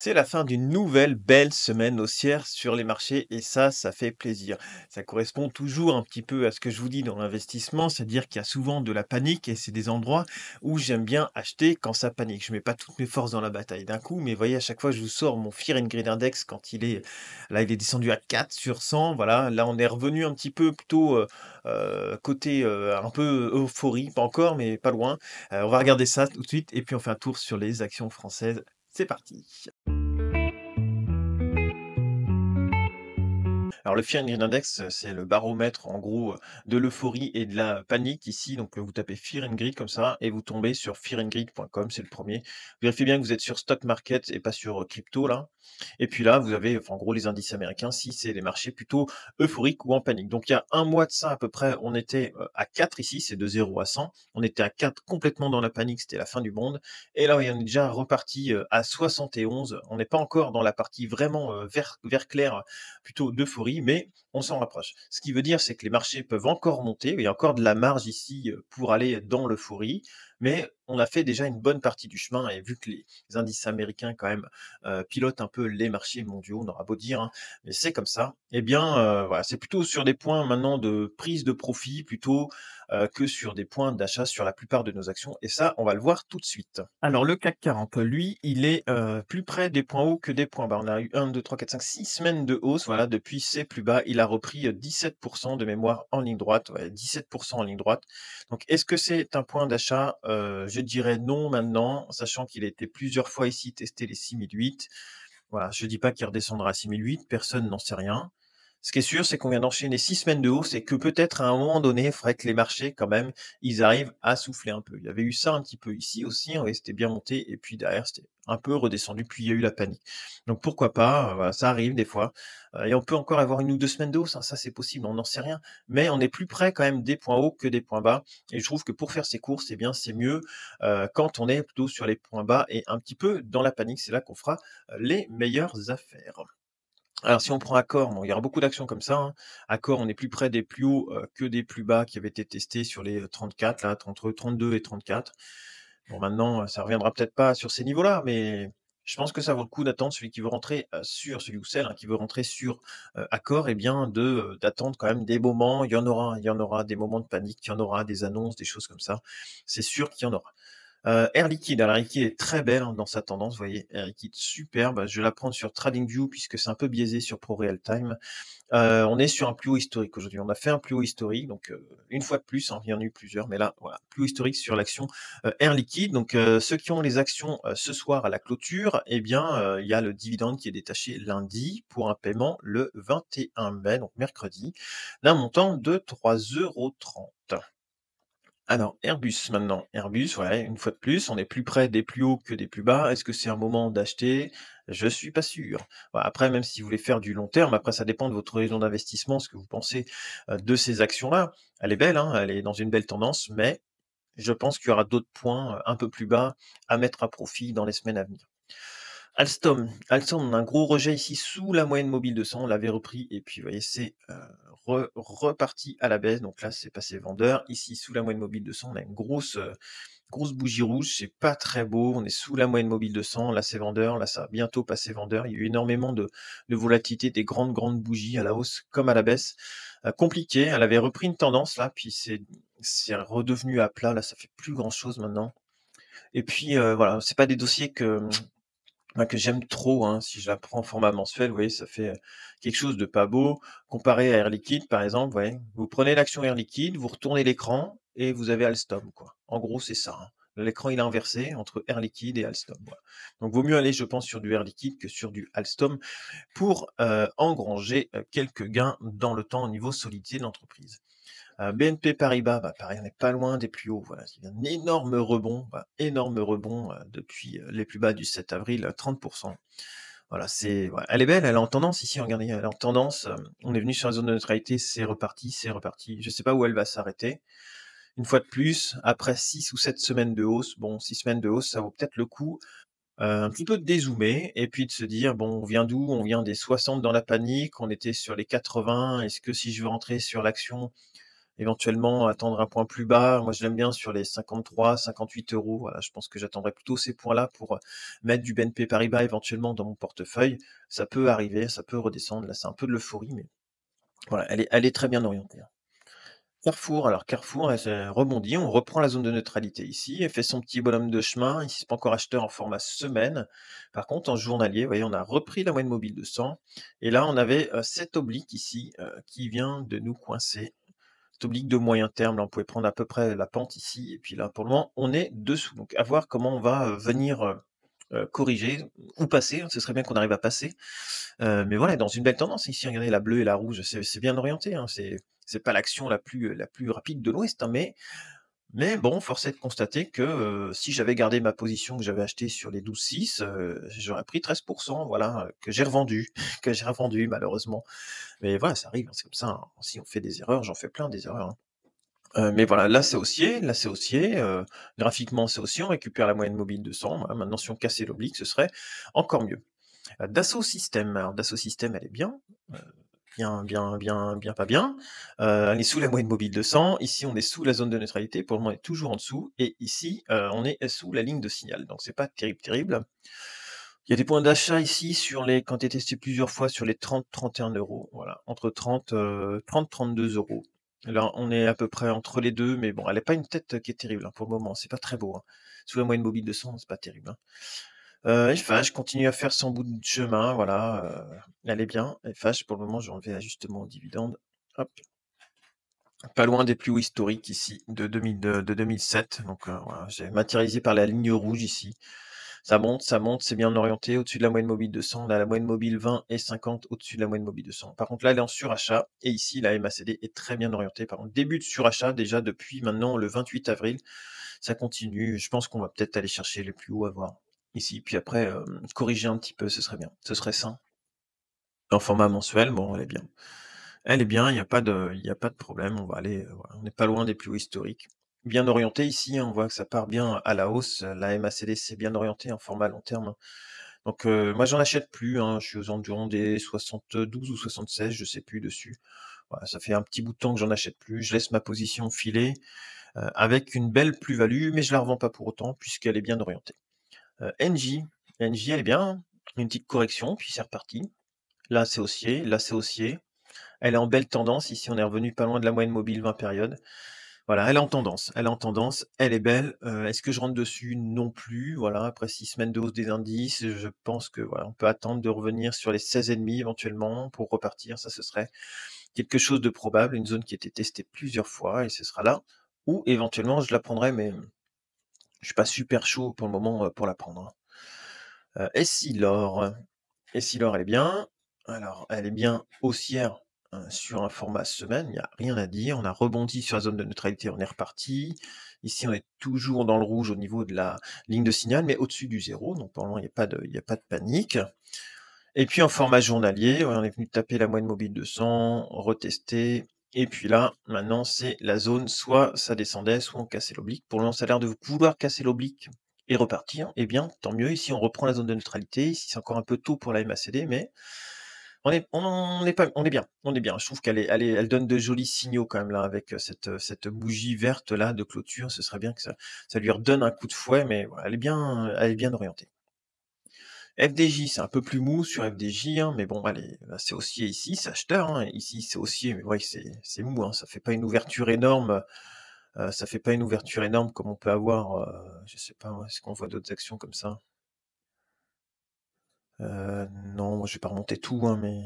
C'est la fin d'une nouvelle belle semaine haussière sur les marchés et ça fait plaisir. Ça correspond toujours un petit peu à ce que je vous dis dans l'investissement, c'est-à-dire qu'il y a souvent de la panique et c'est des endroits où j'aime bien acheter quand ça panique. Je mets pas toutes mes forces dans la bataille d'un coup, mais voyez, à chaque fois, je vous sors mon Fear and Greed Index quand là, il est descendu à 4 sur 100. Voilà, là, on est revenu un petit peu plutôt côté un peu euphorie, pas encore, mais pas loin. On va regarder ça tout de suite et puis on fait un tour sur les actions françaises. C'est parti. Alors le Fear and Greed Index, c'est le baromètre en gros, de l'euphorie et de la panique ici. Donc, vous tapez Fear and Greed comme ça et vous tombez sur fearandgreed.com, c'est le premier. Vérifiez bien que vous êtes sur stock market et pas sur, crypto là. Et puis là, vous avez enfin en gros les indices américains si c'est les marchés plutôt euphoriques ou en panique. Donc il y a un mois de ça à peu près, on était, à 4 ici, c'est de 0 à 100. On était à 4 complètement dans la panique, c'était la fin du monde. Et là, oui, on est déjà reparti, à 71. On n'est pas encore dans la partie vraiment, vert clair, plutôt d'euphorie, mais on s'en rapproche. Ce qui veut dire, c'est que les marchés peuvent encore monter, il y a encore de la marge ici pour aller dans l'euphorie, mais on a fait déjà une bonne partie du chemin et vu que les indices américains quand même pilotent un peu les marchés mondiaux, on aura beau dire, hein, mais c'est comme ça. Eh bien, voilà, c'est plutôt sur des points maintenant de prise de profit plutôt que sur des points d'achat sur la plupart de nos actions. Et ça, on va le voir tout de suite. Alors le CAC 40, lui, il est plus près des points hauts que des points bas. On a eu 1, 2, 3, 4, 5, 6 semaines de hausse. Voilà, depuis ses plus bas, il a repris 17% de mémoire en ligne droite. Ouais, 17% en ligne droite. Donc, est-ce que c'est un point d'achat? Je dirais non maintenant, sachant qu'il a été plusieurs fois ici tester les 6008. Voilà, je dis pas qu'il redescendra à 6008, personne n'en sait rien. Ce qui est sûr, c'est qu'on vient d'enchaîner 6 semaines de hausse et que peut-être à un moment donné, il faudrait que les marchés, quand même, ils arrivent à souffler un peu. Il y avait eu ça un petit peu ici aussi, hein, ouais, c'était bien monté et puis derrière, c'était un peu redescendu, puis il y a eu la panique. Donc pourquoi pas, voilà, ça arrive des fois. Et on peut encore avoir 1 ou 2 semaines de hausse, hein, ça c'est possible, on n'en sait rien. Mais on est plus près quand même des points hauts que des points bas. Et je trouve que pour faire ses courses, eh bien, c'est mieux quand on est plutôt sur les points bas et un petit peu dans la panique. C'est là qu'on fera les meilleures affaires. Alors si on prend Accor, bon, il y aura beaucoup d'actions comme ça, hein. Accor, on est plus près des plus hauts, que des plus bas qui avaient été testés sur les, 34 là, entre 32 et 34. Bon maintenant, ça reviendra peut-être pas sur ces niveaux-là, mais je pense que ça vaut le coup d'attendre celui qui veut rentrer, sur celui ou celle, hein, qui veut rentrer sur, Accor, et bien d'attendre quand même des moments. Il y en aura des moments de panique, il y en aura des annonces, des choses comme ça. C'est sûr qu'il y en aura. Air Liquide, alors Air Liquide est très belle, hein, dans sa tendance, vous voyez? Air Liquide superbe, je vais la prendre sur TradingView puisque c'est un peu biaisé sur ProRealTime. On est sur un plus haut historique aujourd'hui. On a fait un plus haut historique, donc une fois de plus, hein, il y en a eu plusieurs, mais là, voilà, plus haut historique sur l'action, Air Liquide. Donc ceux qui ont les actions, ce soir à la clôture, eh bien, il y a le dividende qui est détaché lundi pour un paiement le 21 mai, donc mercredi, d'un montant de 3,30 €. Alors Airbus maintenant. Airbus, ouais, une fois de plus, on est plus près des plus hauts que des plus bas. Est-ce que c'est un moment d'acheter? Je suis pas sûr. Bah, après, même si vous voulez faire du long terme, après ça dépend de votre horizon d'investissement, ce que vous pensez, de ces actions-là. Elle est belle, hein, elle est dans une belle tendance, mais je pense qu'il y aura d'autres points, un peu plus bas à mettre à profit dans les semaines à venir. Alstom, on a un gros rejet ici sous la moyenne mobile de 100, on l'avait repris et puis vous voyez, c'est, reparti à la baisse. Donc là, c'est passé vendeur. Ici, sous la moyenne mobile de 100, on a une grosse bougie rouge, c'est pas très beau. On est sous la moyenne mobile de 100, là, c'est vendeur, là, ça va bientôt passer vendeur. Il y a eu énormément de volatilité, des grandes bougies à la hausse comme à la baisse. Compliqué, elle avait repris une tendance là, puis c'est redevenu à plat, là, ça fait plus grand chose maintenant. Et puis, voilà, c'est pas des dossiers que j'aime trop, hein. Si je la prends en format mensuel, vous voyez, ça fait, quelque chose de pas beau. Comparé à Air Liquide, par exemple, vous voyez, vous prenez l'action Air Liquide, vous retournez l'écran et vous avez Alstom, quoi. En gros, c'est ça, hein. L'écran, il est inversé entre Air Liquide et Alstom, voilà. Donc vaut mieux aller, je pense, sur du Air Liquide que sur du Alstom pour, engranger, quelques gains dans le temps au niveau solidité de l'entreprise. BNP Paribas, bah, pareil, on n'est pas loin des plus hauts, voilà, il y a un énorme rebond, depuis, les plus bas du 7 avril, 30. Voilà, ouais, elle est belle, elle est en tendance ici, regardez, elle est en tendance, on est venu sur la zone de neutralité, c'est reparti, c'est reparti. Je sais pas où elle va s'arrêter. Une fois de plus, après 6 ou 7 semaines de hausse, bon, 6 semaines de hausse, ça vaut peut-être le coup, un petit peu de dézoomer et puis de se dire: «Bon, on vient d'où? On vient des 60 dans la panique, on était sur les 80. Est-ce que si je veux rentrer sur l'action, éventuellement attendre un point plus bas. Moi, je l'aime bien sur les 53-58 €. Voilà, je pense que j'attendrai plutôt ces points-là pour, mettre du BNP Paribas éventuellement dans mon portefeuille. Ça peut arriver, ça peut redescendre. Là, c'est un peu de l'euphorie, mais voilà, elle est très bien orientée, hein. Carrefour, alors Carrefour, elle s'est rebondit, on reprend la zone de neutralité ici, elle fait son petit bonhomme de chemin, ici c'est pas encore acheteur en format semaine. Par contre, en journalier, vous voyez, on a repris la moyenne mobile de 100 et là on avait, cet oblique ici, qui vient de nous coincer. Cet oblique de moyen terme, là on pouvait prendre à peu près la pente ici et puis là pour le moment on est dessous. Donc à voir comment on va, venir, corriger ou passer, hein, ce serait bien qu'on arrive à passer. Mais voilà, dans une belle tendance ici, regardez la bleue et la rouge, c'est bien orienté, hein, c'est pas l'action la plus rapide de l'Ouest, hein, mais bon, force est de constater que, si j'avais gardé ma position que j'avais achetée sur les 12,6, j'aurais pris 13, voilà, que j'ai revendu, que j'ai revendu malheureusement. Mais voilà, ça arrive, hein, c'est comme ça, hein. Si on fait des erreurs, j'en fais plein des erreurs, hein. Mais voilà, là c'est haussier, graphiquement c'est haussier, on récupère la moyenne mobile de 100, voilà, maintenant si on cassait l'oblique, ce serait encore mieux. Dassault Systèmes, alors Dassault Systèmes, elle est bien, heu, bien, pas bien. Elle est sous la moyenne mobile de 100. Ici, on est sous la zone de neutralité. Pour le moment, on est toujours en dessous et ici, on est sous la ligne de signal. Donc c'est pas terrible, terrible. Il y a des points d'achat ici sur les quand tu es testé plusieurs fois sur les 30-31 €, voilà, entre 30-32 €. Là, on est à peu près entre les 2, mais bon, elle est pas une tête qui est terrible, hein, pour le moment, c'est pas très beau, hein. Sous la moyenne mobile de 100, c'est pas terrible, hein. FH continue à faire son bout de chemin, voilà, elle est bien. FH, pour le moment, j'ai enlevé l'ajustement aux dividendes. Hop, pas loin des plus hauts historiques ici de 2007, donc voilà, j'ai matérialisé par la ligne rouge ici. Ça monte, c'est bien orienté au-dessus de la moyenne mobile de 100. On a la moyenne mobile 20 et 50 au-dessus de la moyenne mobile de 100. Par contre, là, elle est en surachat et ici, la MACD est très bien orientée. Par contre, début de surachat déjà depuis maintenant le 28 avril. Ça continue. Je pense qu'on va peut-être aller chercher les plus hauts à voir ici. Puis après, corriger un petit peu, ce serait bien. Ce serait sain. En format mensuel, bon, elle est bien. Elle est bien, il y a pas de problème. On va aller, voilà, on n'est pas loin des plus hauts historiques. Bien orienté ici, hein, on voit que ça part bien à la hausse. La MACD, c'est bien orienté en format long terme, hein. Donc, moi, j'en achète plus, hein. Je suis aux environs des 72 ou 76, je sais plus dessus. Voilà, ça fait un petit bout de temps que j'en achète plus. Je laisse ma position filer, avec une belle plus-value, mais je la revends pas pour autant puisqu'elle est bien orientée. Engie, Engie, elle est bien, hein. Une petite correction, puis c'est reparti. Là, c'est haussier, là, c'est haussier. Elle est en belle tendance. Ici, on est revenu pas loin de la moyenne mobile 20 périodes. Voilà, elle est en tendance, elle est en tendance, elle est belle. Est-ce que je rentre dessus? Non plus. Voilà, après 6 semaines de hausse des indices, je pense que, voilà, on peut attendre de revenir sur les 16,5 éventuellement pour repartir. Ça, ce serait quelque chose de probable, une zone qui a été testée plusieurs fois et ce sera là où éventuellement je la prendrai, mais je suis pas super chaud pour le moment, pour la prendre, hein. Essilor. Essilor, elle est bien. Alors, elle est bien haussière, sur un format semaine, il y a rien à dire. On a rebondi sur la zone de neutralité, on est reparti. Ici, on est toujours dans le rouge au niveau de la ligne de signal, mais au-dessus du zéro, donc pour le moment, il y a pas de panique. Et puis en format journalier, ouais, on est venu taper la moyenne mobile de 100, retester et puis là, maintenant, c'est la zone, soit ça descendait, soit on cassait l'oblique. Pour le moment, ça a l'air de vouloir casser l'oblique et repartir. Eh bien, tant mieux. Ici, on reprend la zone de neutralité. Ici, c'est encore un peu tôt pour la MACD, mais on est bien, on est bien. Je trouve elle donne de jolis signaux quand même là avec, cette bougie verte là de clôture. Ce serait bien que ça lui redonne un coup de fouet, mais voilà, elle est bien orientée. FDJ, c'est un peu plus mou sur FDJ, hein, mais bon, allez, là, c'est haussier ici, c'est acheteur, hein, ici, c'est haussier, mais ouais, c'est mou, hein, ça fait pas une ouverture énorme, ça fait pas une ouverture énorme comme on peut avoir, je sais pas, ouais, est-ce qu'on voit d'autres actions comme ça? Non, je vais pas remonter tout, hein, mais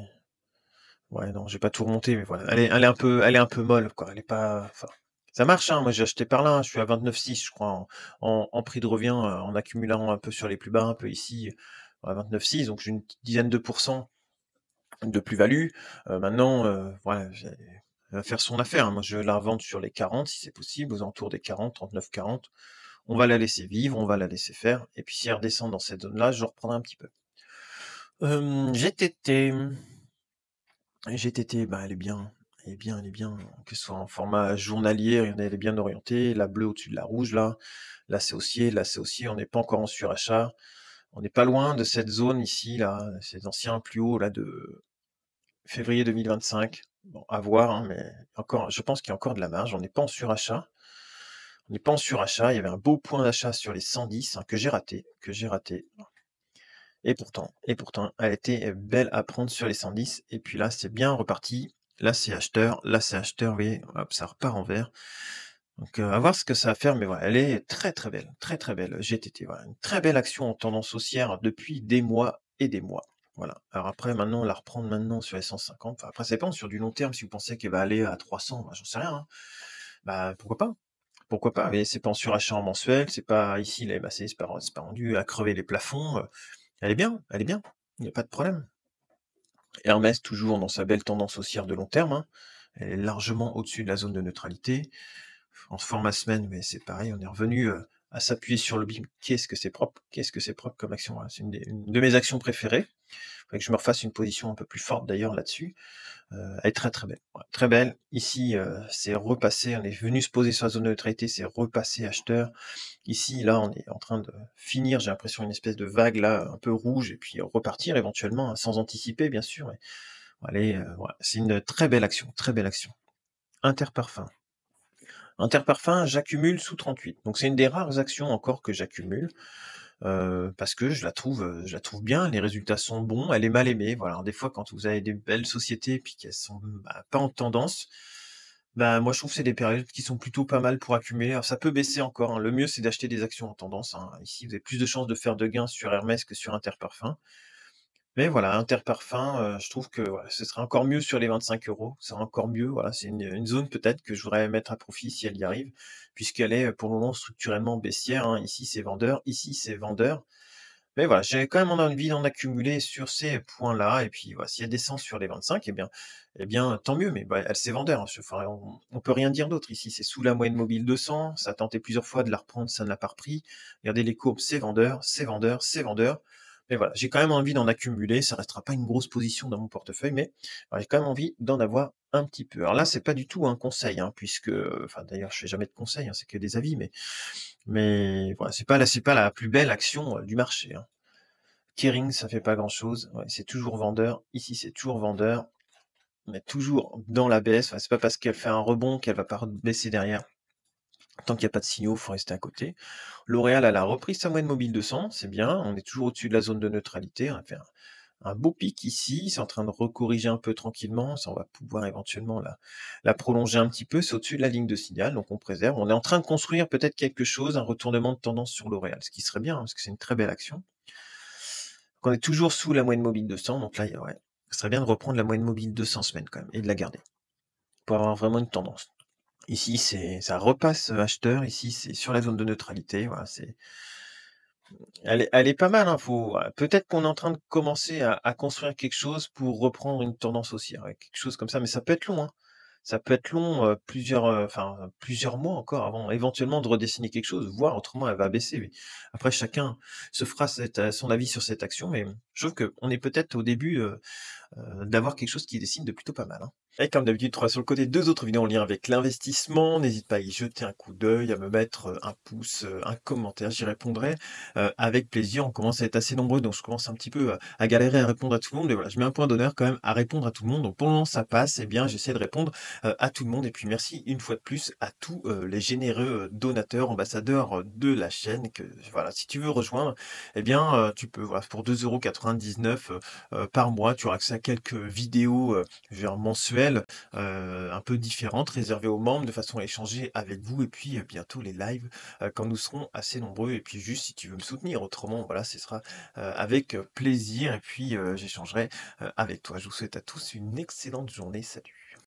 ouais, non, j'ai pas tout remonté, mais voilà, elle est un peu molle, quoi, elle est pas enfin, ça marche, hein, moi j'ai acheté par là, hein, je suis à 29,6 je crois en prix de revient, en accumulant un peu sur les plus bas, un peu ici, à 29,6 donc j'ai une petite dizaine de pourcents de plus-value. Maintenant, voilà, elle va faire son affaire, hein. Moi, je vais la revendre sur les 40 si c'est possible, aux alentours des 40, 39-40. On va la laisser vivre, on va la laisser faire et puis si elle redescend dans cette zone-là, je reprendrai un petit peu. GTT. GTT, bah, elle est bien, elle est bien, elle est bien, que ce soit en format journalier, regardez, elle est bien orientée, la bleue au-dessus de la rouge là. Là, c'est haussier, on n'est pas encore en surachat. On n'est pas loin de cette zone ici là, ces anciens plus hauts là février 2025. Bon, à voir, hein, mais encore je pense qu'il y a encore de la marge. On n'est pas en surachat. On n'est pas en surachat. Il y avait un beau point d'achat sur les 110, hein, que j'ai raté. Et pourtant, elle était, belle à prendre sur les 110 et puis là, c'est bien reparti. Là, c'est acheteur, vous voyez? Hop, ça repart en vert. Donc, à voir ce que ça va faire, mais voilà, elle est très, très belle, GTT, voilà. Une très belle action en tendance haussière depuis des mois et des mois. Voilà. Alors après, maintenant, la reprendre maintenant sur les 150, enfin, après ça dépend sur du long terme, si vous pensez qu'elle va aller à 300, bah, j'en sais rien, hein. Bah, pourquoi pas? Pourquoi pas? Mais c'est pas en surachat en mensuel, c'est pas ici, là, bah, c'est pas rendu à crever les plafonds, elle est bien, elle est bien, il y a pas de problème. Hermès, toujours dans sa belle tendance haussière de long terme, hein. Elle est largement au-dessus de la zone de neutralité. En format semaine, mais c'est pareil, on est revenu, à s'appuyer sur le BIM. Qu'est-ce que c'est propre comme action, hein. C'est une de mes actions préférées. Faudrait que je me refasse une position un peu plus forte d'ailleurs là-dessus. Elle est très, très belle. Ouais, très belle. Ici, c'est repassé, on est venu se poser sur la zone de neutralité, c'est repassé acheteur. Ici, là, on est en train de finir, j'ai l'impression, une espèce de vague là, un peu rouge et puis repartir éventuellement, hein, sans anticiper bien sûr, mais allez, ouais, c'est une très belle action, très belle action. Interparfums. Interparfums, j'accumule sous 38. Donc c'est une des rares actions encore que j'accumule, parce que je la trouve bien, les résultats sont bons, elle est mal aimée, voilà. Alors des fois quand vous avez des belles sociétés puis qu'elles sont, bah, pas en tendance, bah, moi je trouve que c'est des périodes qui sont plutôt pas mal pour accumuler. Alors ça peut baisser encore, hein, le mieux c'est d'acheter des actions en tendance, hein. Ici vous avez plus de chances de faire de gains sur Hermès que sur Interparfums. Mais voilà, Interparfums, je trouve que, voilà, ce serait encore mieux sur les 25 €. C'est encore mieux, voilà, c'est une zone peut-être que je voudrais mettre à profit si elle y arrive, puisqu'elle est, pour le moment structurellement baissière, hein. Ici c'est vendeur, ici c'est vendeur. Mais voilà, j'ai quand même envie d'en accumuler sur ces points-là et puis voilà, si elle descend sur les 25, eh bien, tant mieux, mais bah, elle c'est vendeur, hein, enfin, on peut rien dire d'autre ici, c'est sous la moyenne mobile 200, ça a tenté plusieurs fois de la reprendre, ça ne l'a pas repris. Regardez les courbes, c'est vendeur, c'est vendeur, c'est vendeur. Mais voilà, j'ai quand même envie d'en accumuler, ça restera pas une grosse position dans mon portefeuille, mais voilà, j'ai quand même envie d'en avoir un petit peu. Alors là, c'est pas du tout un conseil, hein, puisque, enfin d'ailleurs, je fais jamais de conseils, hein, c'est que des avis, mais voilà, c'est pas la plus belle action, du marché, hein. Kering, ça fait pas grand-chose, ouais, c'est toujours vendeur. Ici, c'est toujours vendeur, mais toujours dans la baisse. Enfin, c'est pas parce qu'elle fait un rebond qu'elle va pas baisser derrière. Tant qu'il y a pas de signaux, faut rester à côté. L'Oréal, elle a repris sa moyenne mobile 200, c'est bien. On est toujours au-dessus de la zone de neutralité. On a fait un beau pic ici. C'est en train de recorriger un peu tranquillement. Ça, on va pouvoir éventuellement la prolonger un petit peu. C'est au-dessus de la ligne de signal, donc on préserve. On est en train de construire peut-être quelque chose, un retournement de tendance sur L'Oréal, ce qui serait bien, hein, parce que c'est une très belle action. Donc on est toujours sous la moyenne mobile 200, donc là, ouais, ce serait bien de reprendre la moyenne mobile 200 semaines quand même et de la garder pour avoir vraiment une tendance. Ici, ça repasse acheteur, ici, c'est sur la zone de neutralité, voilà, elle est pas mal, hein, peut-être qu'on est en train de commencer à construire quelque chose pour reprendre une tendance haussière, ouais, quelque chose comme ça, mais ça peut être long, hein. Ça peut être long, plusieurs mois encore avant éventuellement de redessiner quelque chose, voire autrement elle va baisser, oui. Après chacun se fera son avis sur cette action, mais je trouve qu'on est peut-être au début, d'avoir quelque chose qui dessine de plutôt pas mal, hein. Et comme d'habitude, tu auras sur le côté 2 autres vidéos en lien avec l'investissement. N'hésite pas à y jeter un coup d'œil, à me mettre, un pouce, un commentaire, j'y répondrai, avec plaisir. On commence à être assez nombreux, donc je commence un petit peu, à galérer à répondre à tout le monde. Mais voilà, je mets un point d'honneur quand même à répondre à tout le monde. Donc pour le moment, ça passe. Eh bien, j'essaie de répondre, à tout le monde. Et puis merci une fois de plus à tous, les généreux, donateurs, ambassadeurs, de la chaîne que voilà, si tu veux rejoindre, eh bien, tu peux, voilà, pour 2,99 €, par mois, tu auras accès à quelques vidéos, genre mensuelles, un peu différentes, réservées aux membres, de façon à échanger avec vous et puis, bientôt les lives, quand nous serons assez nombreux et puis juste si tu veux me soutenir. Autrement, voilà, ce sera, avec, plaisir et puis, j'échangerai, avec toi. Je vous souhaite à tous une excellente journée. Salut.